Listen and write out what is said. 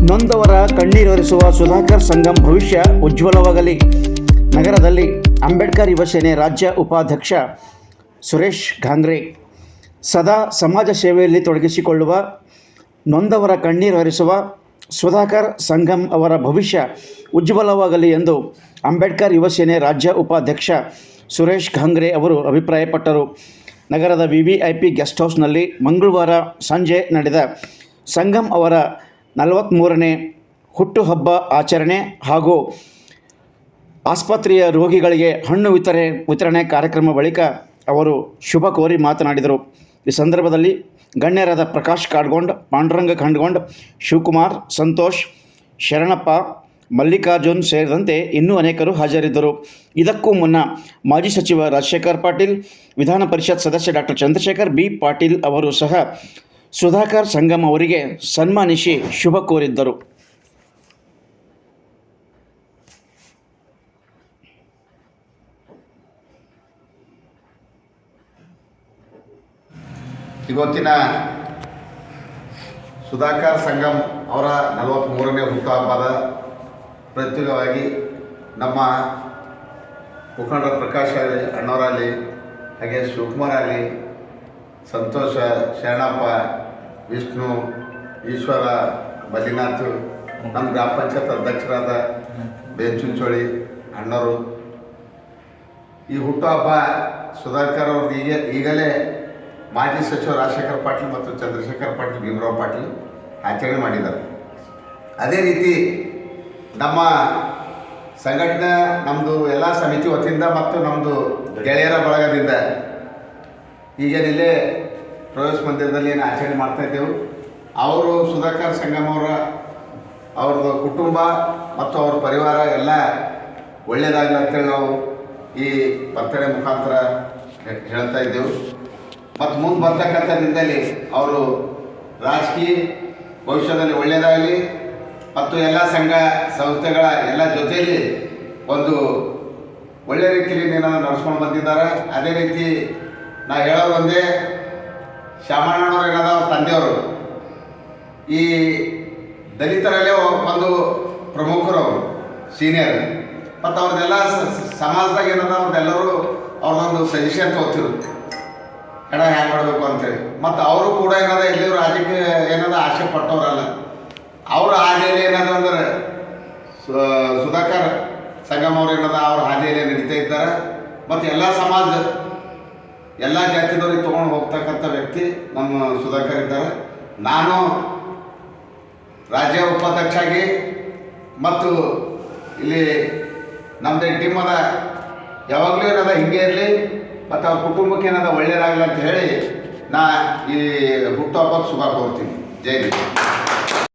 ನೊಂದವರ ಕಣ್ಣೀರೊರೆಸುವ ಸುಧಾಕರ್ ಸಂಗಮ್ ಭವಿಷ್ಯ ಉಜ್ವಲವಾಗಲಿ. ನಗರದಲ್ಲಿ ಅಂಬೇಡ್ಕರ್ ಯುವ ಸೇನೆ ರಾಜ್ಯ ಉಪಾಧ್ಯಕ್ಷ ಸುರೇಶ್ ಘಾಂಗ್ರೆ ಸದಾ ಸಮಾಜ ಸೇವೆಯಲ್ಲಿ ತೊಡಗಿಸಿಕೊಳ್ಳುವ ನೊಂದವರ ಕಣ್ಣೀರೊರೆಸುವ ಸುಧಾಕರ್ ಸಂಗಮ್ ಅವರ ಭವಿಷ್ಯ ಉಜ್ವಲವಾಗಲಿ ಎಂದು ಅಂಬೇಡ್ಕರ್ ಯುವ ಸೇನೆ ರಾಜ್ಯ ಉಪಾಧ್ಯಕ್ಷ ಸುರೇಶ್ ಘಾಂಗ್ರೆ ಅವರು ಅಭಿಪ್ರಾಯಪಟ್ಟರು. ನಗರದ VVIP ಗೆಸ್ಟ್ ಹೌಸ್ನಲ್ಲಿ ಮಂಗಳವಾರ ಸಂಜೆ ನಡೆದ ಸಂಗಮ್ ಅವರ 43ನೇ ಹುಟ್ಟುಹಬ್ಬ ಆಚರಣೆ ಹಾಗೂ ಆಸ್ಪತ್ರೆಯ ರೋಗಿಗಳಿಗೆ ಹಣ್ಣು ವಿತರಣೆ ಕಾರ್ಯಕ್ರಮ ಬಳಿಕ ಅವರು ಶುಭ ಕೋರಿ ಮಾತನಾಡಿದರು. ಈ ಸಂದರ್ಭದಲ್ಲಿ ಗಣ್ಯರಾದ ಪ್ರಕಾಶ್ ಕಾಡ್ಗೊಂಡ್, ಪಾಂಡುರಂಗ ಖಂಡ್ಗೊಂಡ್, ಶಿವಕುಮಾರ್, ಸಂತೋಷ್, ಶರಣಪ್ಪ, ಮಲ್ಲಿಕಾರ್ಜುನ್ ಸೇರಿದಂತೆ ಇನ್ನೂ ಅನೇಕರು ಹಾಜರಿದ್ದರು. ಇದಕ್ಕೂ ಮುನ್ನ ಮಾಜಿ ಸಚಿವ ರಾಜಶೇಖರ್ ಪಾಟೀಲ್, ವಿಧಾನ ಪರಿಷತ್ ಸದಸ್ಯ ಡಾಕ್ಟರ್ ಚಂದ್ರಶೇಖರ್ ಬಿ ಪಾಟೀಲ್ ಅವರು ಸಹ ಸುಧಾಕರ್ ಸಂಗಮ್ ಅವರಿಗೆ ಸನ್ಮಾನಿಸಿ ಶುಭ ಕೋರಿದ್ದರು. ಇವತ್ತಿನ ಸುಧಾಕರ್ ಸಂಗಮ್ ಅವರ 43ನೇ ಹುಟ್ಟುಹಬ್ಬದ ಪ್ರತ್ಯೇಕವಾಗಿ ನಮ್ಮ ಮುಖಂಡರ ಪ್ರಕಾಶ್ ಆಗಲಿ, ಅಣ್ಣವರಾಗಲಿ, ಹಾಗೆ ಶಿವಕುಮಾರ್ ಆಗಲಿ, ಸಂತೋಷ, ಶರಣಪ್ಪ, ವಿಷ್ಣು, ಈಶ್ವರ, ಬಲಿನಾಥ್, ನಮ್ಮ ಗ್ರಾಮ ಪಂಚಾಯತ್ ಅಧ್ಯಕ್ಷರಾದ ಬೆಂಚುಂಚೋಳಿ ಅಣ್ಣವರು, ಈ ಹುಟ್ಟುಹಬ್ಬ ಸುಧಾಕರ್ ಅವ್ರದ್ದು ಈಗಲೇ ಮಾಜಿ ಸಚಿವ ರಾಜಶೇಖರ್ ಪಾಟೀಲ್ ಮತ್ತು ಚಂದ್ರಶೇಖರ್ ಪಾಟೀಲ್, ಭೀಮರಾವ್ ಪಾಟೀಲ್ ಆಚರಣೆ ಮಾಡಿದ್ದಾರೆ. ಅದೇ ರೀತಿ ನಮ್ಮ ಸಂಘಟನೆ, ನಮ್ಮದು ಎಲ್ಲ ಸಮಿತಿ ವತಿಯಿಂದ ಮತ್ತು ನಮ್ಮದು ಗೆಳೆಯರ ಬಳಗದಿಂದ ಈಗೇನಿಲ್ಲೇ ಪ್ರವೇಶ ಮಂದಿರದಲ್ಲಿ ಏನು ಆಚರಣೆ ಮಾಡ್ತಾಯಿದ್ದೆವು. ಅವರು ಸುಧಾಕರ್ ಸಂಗಮ್ ಅವ್ರದ್ದು ಕುಟುಂಬ ಮತ್ತು ಅವ್ರ ಪರಿವಾರ ಎಲ್ಲ ಒಳ್ಳೆಯದಾಗಲಿ ಅಂತೇಳಿ ನಾವು ಈ ಬರ್ತಡೇ ಮುಖಾಂತರ ಹೇಳ್ತಾ ಇದ್ದೆವು. ಮತ್ತು ಮುಂದೆ ಬರ್ತಕ್ಕಂಥ ದಿನದಲ್ಲಿ ಅವರು ರಾಜಕೀಯ ಭವಿಷ್ಯದಲ್ಲಿ ಒಳ್ಳೆಯದಾಗಲಿ ಮತ್ತು ಎಲ್ಲ ಸಂಘ ಸಂಸ್ಥೆಗಳ ಎಲ್ಲ ಜೊತೆಯಲ್ಲಿ ಒಂದು ಒಳ್ಳೆಯ ರೀತಿಯಲ್ಲಿ ಏನಾದ್ರು ನಡೆಸ್ಕೊಂಡು ಬಂದಿದ್ದಾರೆ. ಅದೇ ರೀತಿ ನಾ ಹೇಳೋದು ಒಂದೇ, ಶ್ಯಾಮಣ್ಣವ್ರು ಏನದ ಅವ್ರ ತಂದೆಯವರು ಈ ದಲಿತರಲ್ಲೇ ಒಂದು ಪ್ರಮುಖರು, ಅವರು ಸೀನಿಯರ್. ಮತ್ತು ಅವ್ರದ್ದೆಲ್ಲ ಸಮಾಜದಾಗ ಏನದ ಅವ್ರದ್ದೆಲ್ಲರೂ ಅವ್ರದ್ದೊಂದು ಸಜೆಷನ್ ತೊಗೋತಿರು, ಎಡ ಹ್ಯಾಂಗೆ ಮಾಡಬೇಕು ಅಂತೇಳಿ. ಮತ್ತು ಅವರು ಕೂಡ ಏನದ ಎಲ್ಲಿ ರಾಜಕೀಯ ಏನದ ಆಸೆ ಪಟ್ಟವರಲ್ಲ. ಅವ್ರ ಹಾದಿಯಲ್ಲಿ ಏನದ ಅಂದ್ರೆ ಸುಧಾಕರ್ ಸಂಗಮ್ ಅವ್ರು ಏನದ ಅವ್ರ ಹಾದಿಯಲ್ಲಿ ನಡೀತಾ ಇದ್ದಾರೆ. ಮತ್ತು ಎಲ್ಲ ಸಮಾಜ, ಎಲ್ಲ ಜಾತಿದವ್ರಿಗೆ ತೊಗೊಂಡು ಹೋಗ್ತಕ್ಕಂಥ ವ್ಯಕ್ತಿ ನಮ್ಮ ಸುಧಾಕರ್ ಇದ್ದಾರೆ. ನಾನು ರಾಜ್ಯ ಉಪಾಧ್ಯಕ್ಷ ಆಗಿ ಮತ್ತು ಇಲ್ಲಿ ನಮ್ಮದು ಟೀಮ್ ಅದ, ಯಾವಾಗಲೂ ಏನದ ಹಿಂಗೆ ಇರಲಿ ಮತ್ತು ಅವ್ರ ಕುಟುಂಬಕ್ಕೆ ಏನದ ಒಳ್ಳೆಯದಾಗಲಿ ಅಂತ ಹೇಳಿ ನಾ ಈ ಹುಟ್ಟುಹಬ್ಬಕ್ಕೆ ಶುಭ ಕೋರ್ತೀನಿ. ಜೈ ಹಿಂದ್.